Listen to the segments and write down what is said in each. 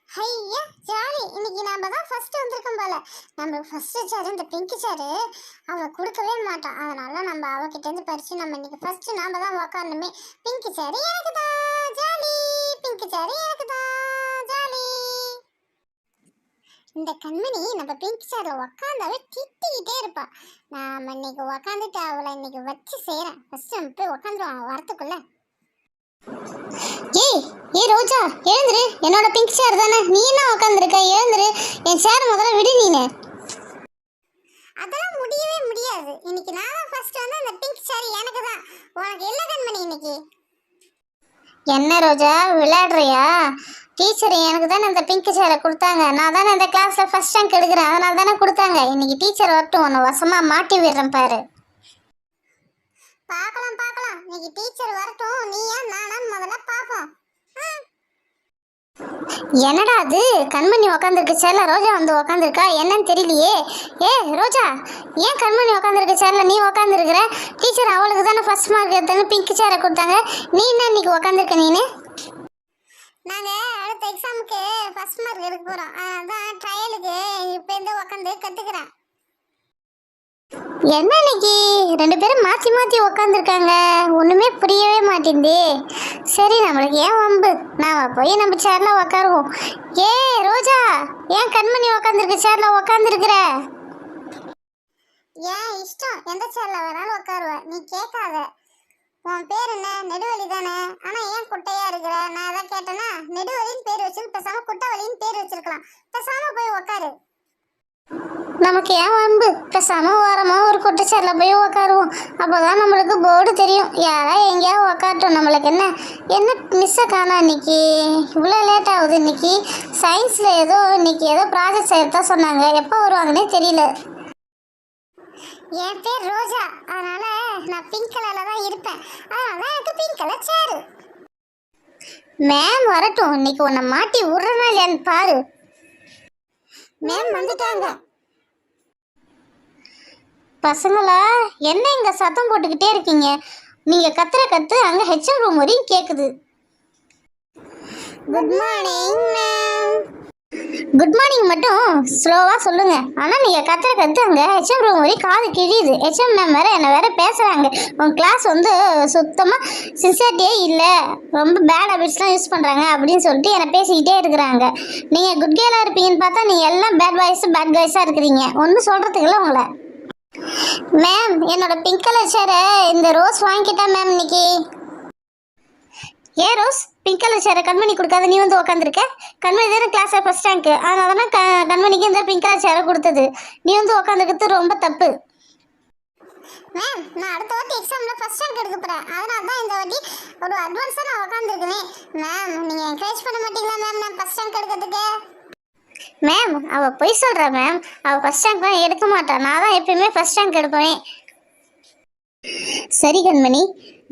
ஐயா ஜாலி, இன்னைக்கு நாம தான் ஃபர்ஸ்ட் வந்திருக்கோம் போல. நம்ம ஃபர்ஸ்ட் சேர் இந்த பிங்க் சேரு அவ கொடுக்கவே மாட்டான். அதனால நம்ம அவகிட்ட இருந்து பறிச்சு நம்ம இன்னைக்கு ஃபர்ஸ்ட் நாம தான் உட்காரணுமே. பிங்க் சேரு எனக்கு தான் ஜாலி, பிங்க் சேரு எனக்கு தான் ஜாலி. இந்த கண்மணி நம்ம பிங்க் சேர்ல உக்காந்தாவே திட்டிக்கிட்டே இருப்பா. நாம இன்னைக்கு உக்காந்துட்டு அவளை இன்னைக்கு வச்சு செய்யறேன். ஃபர்ஸ்ட் நம்ம போய் உக்காந்துருவான் வரத்துக்குள்ள. ஏய் ஏய் ரோஜா, எழுந்துரு. என்னோட பிங்க் சேர் தானே, நீ என்ன உட்காந்துருக்க? எழுந்துரு, என் சேர் முதல்ல விடு. நீனு அதெல்லாம் முடியவே முடியாது. இன்னைக்கு நான் தான் ஃபர்ஸ்ட் வந்து அந்த பிங்க் சேர் எனக்கு தான். உனக்கு என்ன கண்மணி இன்னைக்கு? என்ன ரோஜா விளையாடுறியா? டீச்சர் எனக்கு தானே இந்த பிங்க் சேரை கொடுத்தாங்க. நான் தானே இந்த கிளாஸ்ல ஃபர்ஸ்ட் ரேங்க் எடுக்கிறேன், அதனால தானே கொடுத்தாங்க. இன்னைக்கு டீச்சர் வரட்டும், உன்னை வசமா மாட்டி விடுறேன் பாரு. பார்க்கலாம் பார்க்கலாம், இன்னைக்கு டீச்சர் வரட்டும். நீயா நானா முதல்ல பாப்போம். என்னடா அது, கண்மணி உக்காந்துருக்கு சேர்ல ரோஜா வந்து உக்காந்துருக்கா, என்னன்னு தெரியலையே. ஏ ரோஜா, ஏன் கண்மணி உக்காந்துருக்க சேர்ல நீ உக்காந்துருக்குற? டீச்சர் அவளுக்கு தானே ஃபர்ஸ்ட் மார்க் எடுத்தாங்க, பிங்க் சேரை கொடுத்தாங்க. நீ என்ன இன்னைக்கு உக்காந்துருக்க? நீனு நாங்க அடுத்த எக்ஸாமுக்கு ஃபர்ஸ்ட் மார்க் எடுக்க போறோம், அதான் ட்ரையலுக்கு இப்போ இருந்து உக்காந்து கத்துக்கிறேன். என்ன இன்னைக்கு ரெண்டு பேரும் மாற்றி மாற்றி உக்காந்துருக்காங்க, ஒன்றுமே புரியவே மாட்டேங்குது. சரி நம்மளுக்கு ஏன் வம்பு, நாம் போய் நம்ம சேரில் உக்காருவோம். ஏ ரோஜா, ஏன் கண்மணி உக்காந்துருக்கு சேர்ல உக்காந்துருக்குற? ஏன் இஷ்டம், எந்த சேர்ல வேணாலும் உட்காருவேன், நீ கேட்காத. உன் பேர் என்ன? நெடுவலி தானே. ஆனால் ஏன் குட்டையா இருக்கிற? நான் அதான் கேட்டேன்னா, நெடுவலின்னு பேர் வச்சு பேசாம குட்டவலின்னு பேர் வச்சிருக்கலாம். பேசாம போய் உக்காரு. நமக்கு ஏன் வம்பு, பேசாம ஓரமாக ஒரு குட்டச்சேரில் போய் உக்காருவோம். அப்போதான் நம்மளுக்கு போர்டு தெரியும். யாரா எங்கேயாவது உக்காட்டும். நம்மளுக்கு என்ன என்ன மிஸ்ஸை காணா இன்னைக்கு, இவ்வளோ லேட் ஆகுது. இன்னைக்கு சயின்ஸில் இன்னைக்கு ஏதோ ப்ராஜெக்ட் செய்யறதா சொன்னாங்க. எப்போ வருவாங்கன்னே தெரியல. என் பேர் ரோஜா, அதனால நான் பிங்க் கலர்ல தான் இருப்பேன். அதனால எனக்கு பிங்க் கலர் சேரு. மேம் வரட்டும், இன்னைக்கு உன்னை மாட்டி விடுறனா இல்லையான்னு பாரு. மேம் வந்துட்டாங்க. பசங்களா, என்ன இங்க சத்தம் போட்டுக்கிட்டே இருக்கீங்க? நீங்க கத்துற கத்து அங்க ஹெச்எம் ரூம் வரையும் கேக்குது. Good morning ma'am. Good morning மட்டும் ஸ்லோவா சொல்லுங்க. ஆனா நீங்க கத்துற கத்து அங்க ஹெச்எம் ரூம் வரையும் காது கிழியுது. ஹெச்எம் மேம் வேற என்ன வேற பேசுறாங்க. உங்க கிளாஸ் வந்து சுத்தமா சின்சியரிட்டியே இல்லை, ரொம்ப பேட் ஹேபிட்ஸ்லாம் யூஸ் பண்றாங்க அப்படின்னு சொல்லிட்டு என்ன பேசிக்கிட்டே இருக்கிறாங்க. நீங்க குட் கேர்லா இருப்பீங்கன்னு பார்த்தா நீங்க எல்லாம் பேட் பாய்ஸா இருக்கிறீங்க. ஒன்றும் சொல்றதுக்கு இல்லை உங்களை. மேம் என்னோட பிங்க் கலர் சேரை இந்த ரோஸ் வாங்கிக்கிட்டா மேம் இன்னைக்கு. ஏன் ரோஸ், பிங்க் கலர் சேரை கண்மணி கொடுக்காத நீ வந்து உக்காந்துருக்க? கண்மணி தானே கிளாஸில் ஃபர்ஸ்ட் ரேங்க், அதனால தான் கண்மணிக்கு இந்த பிங்க் கலர் சேரை கொடுத்தது. நீ வந்து உக்காந்துக்கிறது ரொம்ப தப்பு. மேம் நான் அடுத்த வாட்டி எக்ஸாம்ல ஃபர்ஸ்ட் ரேங்க் எடுக்க போறேன், அதனால தான் இந்த வாட்டி ஒரு அட்வான்ஸா நான் உட்காந்துருக்கேன். மேம் நீங்க என்கரேஜ் பண்ண மாட்டீங்களா மேம் நான் ஃபர்ஸ்ட் ரேங்க் எடுக்கிறதுக்கு? மேம் அவ பொய் சொல்றா மேம், அவ ஃபர்ஸ்ட் ரேங்க் தான் எடுக்க மாட்டா. நான் தான் எப்பயுமே ஃபர்ஸ்ட் ரேங்க் எடுப்பேன். சரி கண்மணி,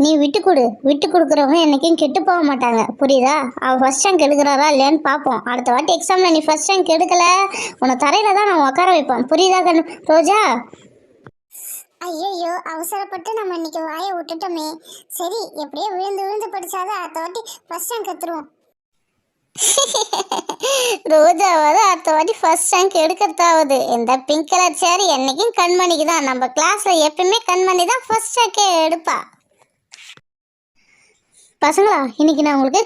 நீ விட்டு கொடுக்குறவங்க என்னைக்கும் கெட்டு போக மாட்டாங்க, புரியுதா? அவள் ஃபர்ஸ்ட் ரேங்க் எடுக்கிறாரா இல்லையான்னு பார்ப்போம். அடுத்த வாட்டி எக்ஸாமில் நீ ஃபர்ஸ்ட் ரேங்க் எடுக்கல, உன்னை தரையில தான் நான் உட்கார வைப்பேன், புரியுதா ரோஜா? ஐயோ அவசரப்பட்டு நம்ம இன்னைக்கு வாயை விட்டுட்டோமே. சரி எப்படியோ விழுந்து படிச்சாதான் அடுத்த வாட்டி ஃபர்ஸ்ட் ரேங்க் எடுத்துருவோம். ரோஜாவது அடுத்த வாட்டி ஃபர்ஸ்ட் ரேங்க் எடுக்கிறதாவது. இந்த பிங்க் கலர் சேர் என்னைக்கும் கண்மணிக்கு தான். நம்ம கிளாஸ்ல எப்பயுமே கண்மணி தான் ஃபர்ஸ்ட் ரேங்கே எடுப்பா. பசங்களா, இன்னைக்கு நான் உங்களுக்கு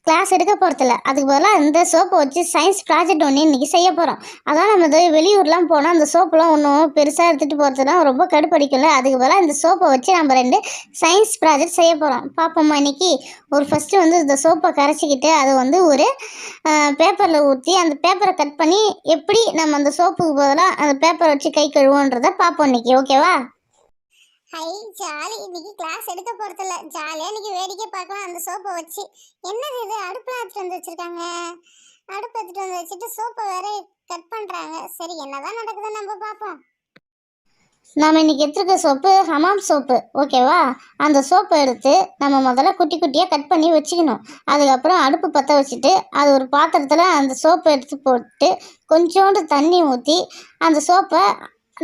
கிளாஸ் எடுக்க போகிறதில்ல, அதுக்கு பதிலாக இந்த சோப்பை வச்சு சயின்ஸ் ப்ராஜெக்ட் ஒன்று இன்றைக்கி செய்ய போகிறோம். அதான் நம்ம இது வெளியூர்லாம் போனால் அந்த சோப்பெலாம் ஒன்றும் பெருசாக எடுத்துகிட்டு போகிறதுலாம் ரொம்ப கடுப்படிக்கல. அதுக்கு பதிலாக இந்த சோப்பை வச்சு நம்ம 2 சயின்ஸ் ப்ராஜெக்ட் செய்ய போகிறோம். பார்ப்போம்மா இன்றைக்கி. ஒரு ஃபஸ்ட்டு வந்து இந்த சோப்பை கரைச்சிக்கிட்டு அதை வந்து ஒரு பேப்பரில் ஊற்றி அந்த பேப்பரை கட் பண்ணி எப்படி நம்ம அந்த சோப்புக்கு பதிலாக அந்த பேப்பரை வச்சு கை கழுவோன்றதை பார்ப்போம் இன்றைக்கி. ஓகேவா? ஹை ஜாலி, இன்னைக்கு கிளாஸ் எடுக்க போறதில்ல, ஜாலியா இன்னைக்கு வேடிக்கை பார்க்கலாம் அந்த சோப்பை வச்சு. என்னது இது, அடுப்புல எடுத்துட்டு வந்து வச்சிருக்காங்க. அடுப்பு எடுத்துட்டு வந்து வச்சுட்டு சோப்பை வேற கட் பண்றாங்க. சரி என்னதான் நடக்குதுன்னு நம்ம பார்ப்போம். நம்ம இன்னைக்கு எடுத்துருக்க சோப்பு ஹமாம் சோப்பு, ஓகேவா? அந்த சோப்பை எடுத்து நம்ம முதல்ல குட்டி குட்டியாக கட் பண்ணி வச்சுக்கணும். அதுக்கப்புறம் அடுப்பு பற்ற வச்சுட்டு அது ஒரு பாத்திரத்தில் அந்த சோப்பை எடுத்து போட்டு கொஞ்சோண்டு தண்ணி ஊற்றி அந்த சோப்பை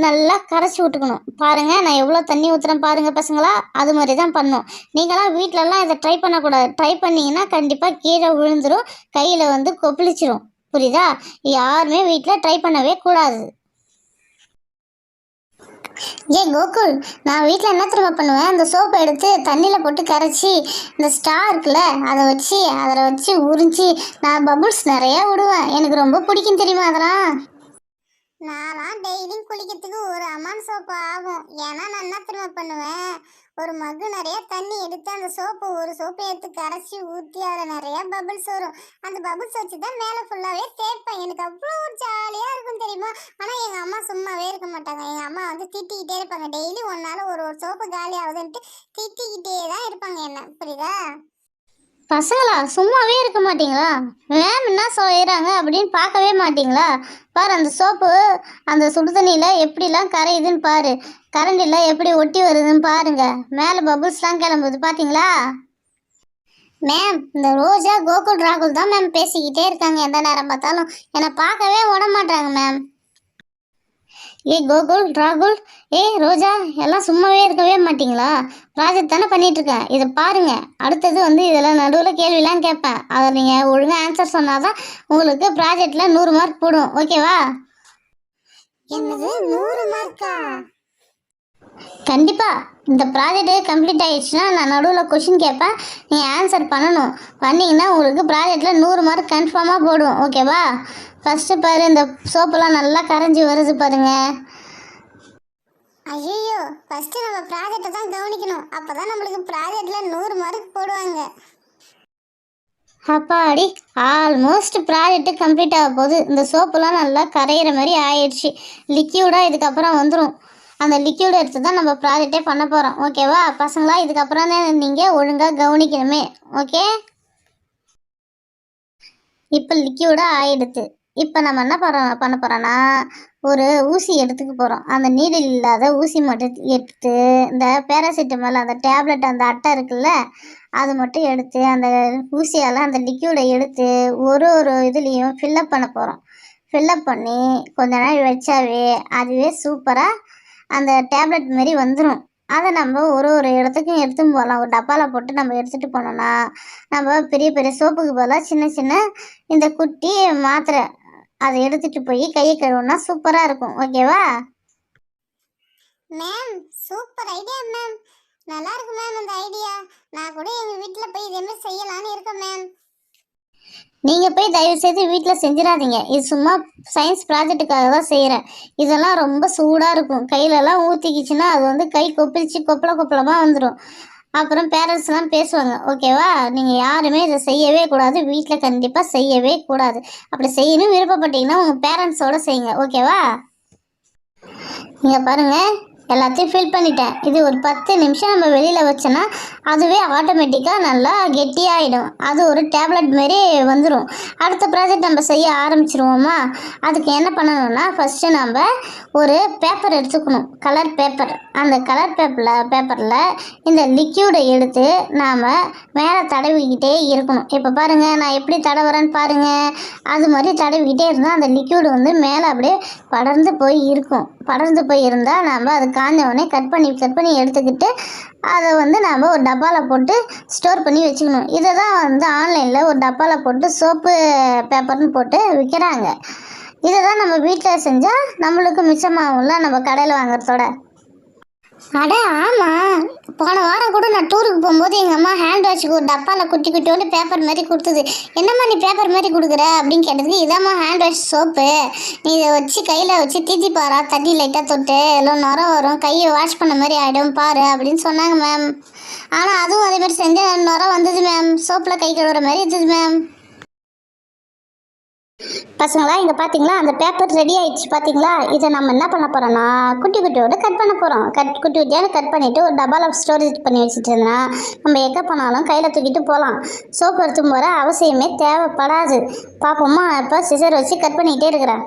நல்லா கரைச்சி விட்டுக்கணும். பாருங்கள் நான் எவ்வளோ தண்ணி ஊற்றுறேன் பாருங்கள் பசங்களா, அது மாதிரி தான் பண்ணணும். நீங்களாம் வீட்டிலலாம் இதை ட்ரை பண்ணக்கூடாது. ட்ரை பண்ணிங்கன்னா கண்டிப்பாக கீழே விழுந்துடும், கையில் வந்து கொப்பளிச்சிரும். புரியுதா? யாருமே வீட்டில் ட்ரை பண்ணவே கூடாது. கோகுல், நான் வீட்டில் என்ன திரும்ப பண்ணுவேன், அந்த சோப்பை எடுத்து தண்ணியில் போட்டு கரைச்சி இந்த ஸ்டார் இருக்குல்ல அதில் வச்சு உறிஞ்சி நான் பபுள்ஸ் நிறையா விடுவேன். எனக்கு ரொம்ப பிடிக்கும் தெரியுமா அதெல்லாம். நான்லாம் டெய்லியும் குளிக்கிறதுக்கு ஒரு அம்மான் சோப்பு ஆகும். ஏன்னா நான் என்ன திரும்ப பண்ணுவேன், ஒரு மக்கு நிறைய தண்ணி எடுத்து அந்த ஒரு சோப்பை எடுத்து கரைச்சி ஊற்றி அதில் நிறைய பபிள்ஸ் வரும். அந்த பபிள்ஸ் வச்சு தான் மேலே ஃபுல்லாகவே தேய்ப்பேன். எனக்கு அவ்வளோ ஜாலியாக இருக்கும் தெரியுமா. ஆனால் எங்கள் அம்மா சும்மாவே இருக்க மாட்டாங்க. எங்கள் அம்மா வந்து திட்டிக்கிட்டே இருப்பாங்க. டெய்லி ஒன்றால் ஒரு சோப்பு காலி ஆகுதுன்ட்டு திட்டிக்கிட்டே தான் இருப்பாங்க என்ன, புரியுதா? பசங்களா சும்மாவே இருக்க மாட்டீங்களா? மேம் என்ன செய்கிறாங்க அப்படின்னு பார்க்கவே மாட்டீங்களா? பாரு அந்த சோப்பு அந்த சுடு தண்ணியில் எப்படிலாம் கரையுதுன்னு பாரு, கரண்டில் எப்படி ஒட்டி வருதுன்னு பாருங்க, மேலே பபுள்ஸ்லாம் கிளம்புது பார்த்தீங்களா? மேம், இந்த ரோஜா கோகுல் ராகுல் தான் மேம் பேசிக்கிட்டே இருக்காங்க எந்த நேரம் பார்த்தாலும். என்னை பார்க்கவே விட மாட்டாங்க மேம். கோகுல் ராகுல், ரோஜா, எல்லாம் சும்மாவே இருக்கவே மாட்டீங்களா? ப்ராஜெக்ட் தானே பண்ணிட்டு இருக்கேன், இதை பாருங்க. அடுத்தது வந்து இதெல்லாம் நடுவில் கேள்விலாம் கேட்பேன், அதை நீங்கள் ஒழுங்காக ஆன்சர் சொன்னாதான் உங்களுக்கு ப்ராஜெக்டில் 100 மார்க் போடும், ஓகேவா? என்னது 100 மார்க்கா? கண்டிப்பாக. இந்த ப்ராஜெக்ட் கம்ப்ளீட் ஆகிடுச்சுன்னா நான் நடுவில் கொஷின் கேட்பேன், நீங்கள் ஆன்சர் பண்ணணும். பண்ணிங்கன்னா உங்களுக்கு ப்ராஜெக்டில் 100 மார்க் கன்ஃபார்மாக போடும், ஓகேவா? ஃபஸ்ட்டு பாரு, இந்த சோப்பெல்லாம் நல்லா கரைஞ்சி வருது பாருங்க. ஐயோ, ஃபஸ்ட்டு நம்ம ப்ராஜெக்டை தான் கவனிக்கணும். அப்போ தான் நம்மளுக்கு ப்ராஜெக்டில் 100 மார்க் போடுவாங்க. அப்பாடி, ஆல்மோஸ்ட் ப்ராஜெக்ட் கம்ப்ளீட் ஆக போகுது. இந்த சோப்பெல்லாம் நல்லா கரையிற மாதிரி ஆயிடுச்சு. லிக்யூடாக இதுக்கப்புறம் வந்துடும். அந்த லிக்யூடை எடுத்து தான் நம்ம ப்ராஜெக்டே பண்ண போகிறோம், ஓகேவா? பசங்களா, இதுக்கப்புறம் தான் நீங்கள் ஒழுங்காக கவனிக்கணுமே, ஓகே? இப்போ லிக்யூடாக ஆயிடுது. இப்போ நம்ம என்ன பண்ண போகிறோன்னா, ஒரு ஊசி எடுத்துக்க போகிறோம். அந்த நீடில் இல்லாத ஊசி மட்டும் எடுத்து, இந்த பேராசிட்டமால் அந்த டேப்லெட் அந்த அட்டை இருக்குல்ல, அது மட்டும் எடுத்து அந்த ஊசியால் அந்த லிக்யூடை எடுத்து ஒரு இதுலேயும் ஃபில்லப் பண்ண போகிறோம். ஃபில்லப் பண்ணி கொஞ்ச நாள் வச்சாவே அதுவே சூப்பராக அந்த டேப்லெட் மாரி வந்துடும். அதை நம்ம ஒரு இடத்துக்கும் எடுத்துன்னு போகலாம். ஒரு டப்பாவில் போட்டு நம்ம எடுத்துகிட்டு போனோம்னா நம்ம பெரிய பெரிய சோப்புக்கு பதிலாக சின்ன சின்ன இந்த குட்டி மாத்திரை அதை எடுத்துகிட்டு போய் கையை கழுவுனா சூப்பராக இருக்கும், ஓகேவா? Ma'am, super idea ma'am. நல்லா இருக்கு மேம் இந்த ஐடியா. நான் கூட எங்கள் வீட்டில் போய் இதே மாதிரி செய்யலான்னு இருக்கேன் மேம். நீங்கள் போய் தயவுசெய்து வீட்டில் செஞ்சிடாதீங்க. இது சும்மா சயின்ஸ் ப்ராஜெக்டுக்காக தான் செய்கிறேன். இதெல்லாம் ரொம்ப சூடாக இருக்கும். கையிலலாம் ஊற்றிக்கிச்சுன்னா அது வந்து கை கொப்பளிச்சு கொப்பளமாக வந்துடும். அப்புறம் பேரண்ட்ஸ்லாம் பேசுவாங்க, ஓகேவா? நீங்கள் யாருமே இதை செய்யவே கூடாது. வீட்டில் கண்டிப்பாக செய்யவே கூடாது. அப்படி செய்யணும் விருப்பப்பட்டீங்கன்னா உங்கள் பேரண்ட்ஸோடு செய்யுங்க, ஓகேவா? நீங்கள் பாருங்கள், எல்லாத்தையும் ஃபில் பண்ணிட்டேன். இது ஒரு 10 நிமிஷம் நம்ம வெளியில் வச்சோன்னா அதுவே ஆட்டோமேட்டிக்காக நல்லா கெட்டியாகிடும். அது ஒரு டேப்லெட் மாரி வந்துடும். அடுத்த ப்ராஜெக்ட் நம்ம செய்ய ஆரம்பிச்சிருவோமா? அதுக்கு என்ன பண்ணணும்னா, ஃபஸ்ட்டு நம்ம ஒரு பேப்பர் எடுத்துக்கணும், கலர் பேப்பர். அந்த கலர் பேப்பரில் இந்த லிக்யூடை எடுத்து நாம் மேலே தடவிக்கிட்டே இருக்கணும். இப்போ பாருங்கள், நான் எப்படி தடவுறேன்னு பாருங்கள். அது மாதிரி தடவிக்கிட்டே இருந்தால் அந்த லிக்யூடு வந்து மேலே அப்படியே படர்ந்து போய் இருக்கும். படர்ந்து போய் இருந்தால் நாம் அது காஞ்சவொடனே கட் பண்ணி எடுத்துக்கிட்டு அதை வந்து நாம் ஒரு டப்பாவில் போட்டு ஸ்டோர் பண்ணி வச்சுக்கணும். இதை தான் வந்து ஆன்லைனில் ஒரு டப்பாவில் போட்டு சோப்பு பேப்பர்னு போட்டு விற்கிறாங்க. இதை தான் நம்ம வீட்டில் செஞ்சால் நம்மளுக்கு மிச்சமாகும்ல நம்ம கடையில் வாங்குறதோட. அட ஆமாம், போன வாரம் கூட நான் டூருக்கு போகும்போது எங்கள் அம்மா ஹேண்ட் வாஷுக்கு ஒரு டப்பாவில் குட்டி குட்டியோண்டு பேப்பர் மாதிரி கொடுத்தது. என்னம்மா நீ பேப்பர் மாதிரி கொடுக்குற அப்படின்னு கேட்டதுக்கு, இதாம்மா ஹேண்ட் வாஷ் சோப்பு, நீ இதை வச்சு கையில் வச்சு தீத்தி பாரா, தண்ணி லைட்டாக தொட்டு எல்லாம் நுரம் வரும், கையை வாஷ் பண்ண மாதிரி ஆகிடும் பாரு அப்படின்னு சொன்னாங்க மேம். ஆனால் அதுவும் அதே மாதிரி செஞ்சு நுரம் வந்தது மேம். சோப்பில் கை கழுவுற மாதிரி இருந்தது மேம். பசங்களா, இங்கே பார்த்தீங்களா, அந்த பேப்பர் ரெடி ஆகிடுச்சு பார்த்தீங்களா? இதை நம்ம என்ன பண்ண போகிறோன்னா குட்டி குட்டியோடு கட் பண்ண போகிறோம். குட்டி குட்டியான கட் பண்ணிவிட்டு ஒரு டப்பாவில் ஸ்டோரேஜ் பண்ணி வச்சுட்டோம்னா நம்ம எங்கே போனாலும் கையில் தூக்கிட்டு போகலாம். சோப்பு எடுத்து போகிற அவசியமே தேவைப்படாது. பார்ப்போமா? இப்போ சிசர் வச்சு கட் பண்ணிக்கிட்டே இருக்கிறேன்.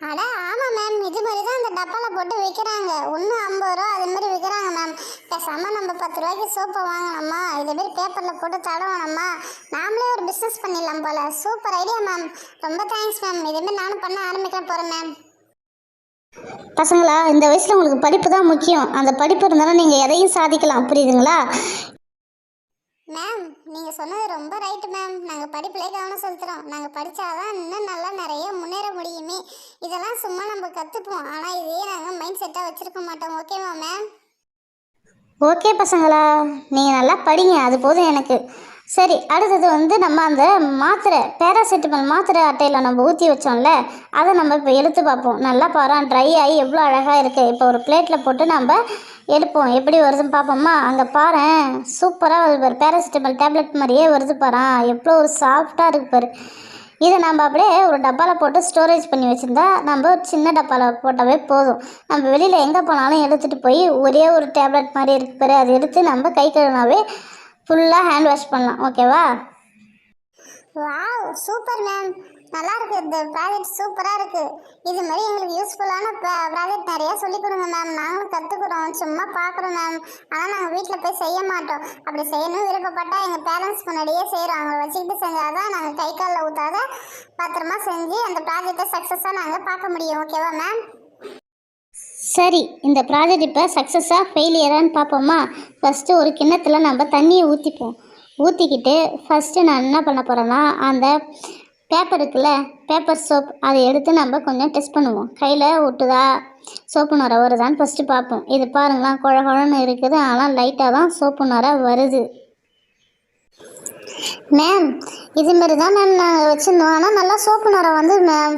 அட ஆமாம் மேம், இது மாதிரி தான் இந்த டப்பாவில் போட்டு விற்கிறாங்க. ஒன்று 50 ரூபா அது மாதிரி விற்கிறாங்க மேம். பேசாமல் நம்ம 10 ரூபாய்க்கு சோப்பை வாங்கினோம்மா, இதேமாரி பேப்பரில் போட்டு தடவணும்மா, நாமளே ஒரு பிஸ்னஸ் பண்ணிடலாம் போல். சூப்பர் ஐடியா மேம், ரொம்ப தேங்க்ஸ் மேம். இதேமாரி நானும் பண்ண ஆரம்பிக்க போகிறேன் மேம். பசங்களா, இந்த வயசில் உங்களுக்கு படிப்பு தான் முக்கியம். அந்த படிப்பு இருந்தாலும் நீங்கள் எதையும் சாதிக்கலாம், புரியுதுங்களா? மேம் நீங்கள் சொன்னது ரொம்ப ரைட்டு மேம். நாங்கள் படிப்பிலே கவனம் செலுத்துகிறோம். நாங்கள் படித்தாதான் இன்னும் நல்லா நிறைய முன்னேற முடியுமே. இதெல்லாம் சும்மா நம்ம கற்றுப்போம், ஆனால் இதையே நாங்கள் மைண்ட் செட்டாக வச்சுருக்க மாட்டோம். ஓகேவா மேம்? ஓகே பசங்களா, நீங்கள் நல்லா படிங்க, அது போதும் எனக்கு. சரி, அடுத்தது வந்து நம்ம அந்த மாத்திரை பேராசிட்டமல் மாத்திரை அட்டையில் நம்ம ஊற்றி வச்சோம்ல, அதை நம்ம இப்போ எடுத்து பார்ப்போம். நல்லா பாரு, ட்ரை ஆகி எவ்வளோ அழகாக இருக்குது. இப்போ ஒரு பிளேட்டில் போட்டு நம்ம எடுப்போம், எப்படி வருதுன்னு பார்ப்போம்மா. அங்கே பாரு, சூப்பராக வருது பாரு, பேராசிட்டமல் டேப்லெட் மாதிரியே வருது பாரு, எவ்வளோ ஒரு சாஃப்டாக இருக்கு பாரு. இதை நம்ம அப்படியே ஒரு டப்பாவில் போட்டு ஸ்டோரேஜ் பண்ணி வச்சுருந்தா நம்ம சின்ன டப்பாவில் போட்டாவே போதும். நம்ம வெளியில் எங்கே போனாலும் எடுத்துகிட்டு போய் ஒரே ஒரு டேப்லெட் மாதிரி இருக்கு பாரு, அதை எடுத்து நம்ம கை கழுவினாவே ஃபுல்லாக ஹேண்ட் வாஷ் பண்ணலாம். ஓகேவா? Wow, super ma'am. நல்லா இருக்கு, இந்த ப்ராஜெக்ட் சூப்பராக இருக்கு. இது மாதிரி எங்களுக்கு யூஸ்ஃபுல்லான ப்ராஜெக்ட் நிறைய சொல்லிக் கொடுங்க மேம். நாங்களும் கற்றுக்குறோம், சும்மா பார்க்குறோம் மேம். ஆனால் நாங்கள் வீட்டில் போய் செய்ய மாட்டோம். அப்படி செய்யணும் விருப்பப்பட்டால் எங்கள் பேரண்ட்ஸ் முன்னாடியே செய்கிறோம். அவங்கள வச்சுக்கிட்டு செஞ்சால் தான் நாங்கள் கை காலில் ஊற்றாத பத்திரமா செஞ்சு அந்த ப்ராஜெக்டை சக்ஸஸாக நாங்கள் பார்க்க முடியும். ஓகேவா மேம்? சரி, இந்த ப்ராஜெக்ட் இப்போ சக்ஸஸாக ஃபெயிலியரான்னு பார்ப்போமா. ஃபஸ்ட்டு ஒரு கிண்ணத்தில் நம்ம தண்ணியை ஊற்றிக்கிட்டு ஃபஸ்ட்டு நான் என்ன பண்ண போகிறேன்னா, அந்த பேப்பர் இருக்குல்ல, பேப்பர் சோப், அதை எடுத்து நம்ம கொஞ்சம் டெஸ்ட் பண்ணுவோம். கையில் ஒட்டுதா, சோப்பு நுரை வருதான்னு ஃபஸ்ட்டு பார்ப்போம். இது பாருங்களா, குழ குழன்னு இருக்குது, ஆனால் லைட்டாக தான் சோப்பு நுரை வருது. மேம், இதுமாரி தான் மேம் நாங்கள் வச்சுருந்தோம், ஆனால் நல்லா சோப்பு நுரை வந்து மேம்.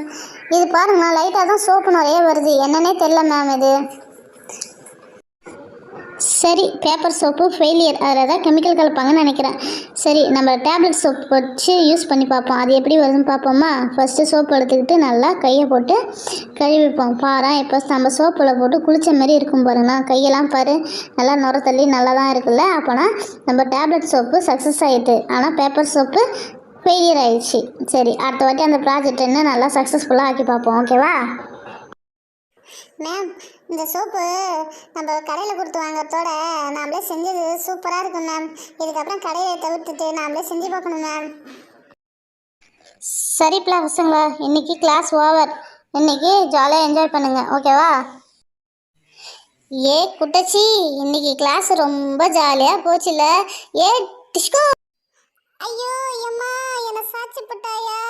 இது பாருங்களா, லைட்டாக தான் சோப்பு நுரையே வருது, என்னன்னே தெரில மேம் இது. சரி, பேப்பர் சோப்பு ஃபெயிலியர், அதில் தான் கெமிக்கல் கலப்பாங்கன்னு நினைக்கிறேன். சரி, நம்ம டேப்லெட் சோப் வச்சு யூஸ் பண்ணி பார்ப்போம், அது எப்படி வருதுன்னு பார்ப்போமா. ஃபஸ்ட்டு சோப்பு எடுத்துக்கிட்டு நல்லா கையை போட்டு கழுவிப்போம். பாரு, இப்போ நம்ம சோப்பில் போட்டு குளித்த மாதிரி இருக்கும் பாருங்களா, கையெல்லாம் பாரு நல்லா நுர தள்ளி நல்லா தான் இருக்குல்ல. அப்போனா நம்ம டேப்லெட் சோப்பு சக்ஸஸ் ஆகிட்டு, ஆனால் பேப்பர் சோப்பு ஃபெயிலியர் ஆயிடுச்சு. சரி, அடுத்த வாட்டி அந்த ப்ராஜெக்ட் என்ன நல்லா சக்ஸஸ்ஃபுல்லாக ஆக்கி பார்ப்போம். ஓகேவா? மேம், இந்த சோப்பு நம்ம கடையில் கொடுத்து வாங்குறதோட நாமளே செஞ்சது சூப்பராக இருக்கும் மேம். இதுக்கப்புறம் கடையை தவிர்த்துட்டு நாமளே செஞ்சு பார்க்கணும் மேம். சரிப்பா பசங்களா, இன்னைக்கு கிளாஸ் ஓவர். இன்னைக்கு ஜாலியாக என்ஜாய் பண்ணுங்க. ஓகேவா? ஏ குட்டச்சி, இன்னைக்கு கிளாஸ் ரொம்ப ஜாலியாக போச்சுல. ஏ டிஸ்கோ. ஐயோ அம்மா, என்னை சாட்சி போட்டாயா?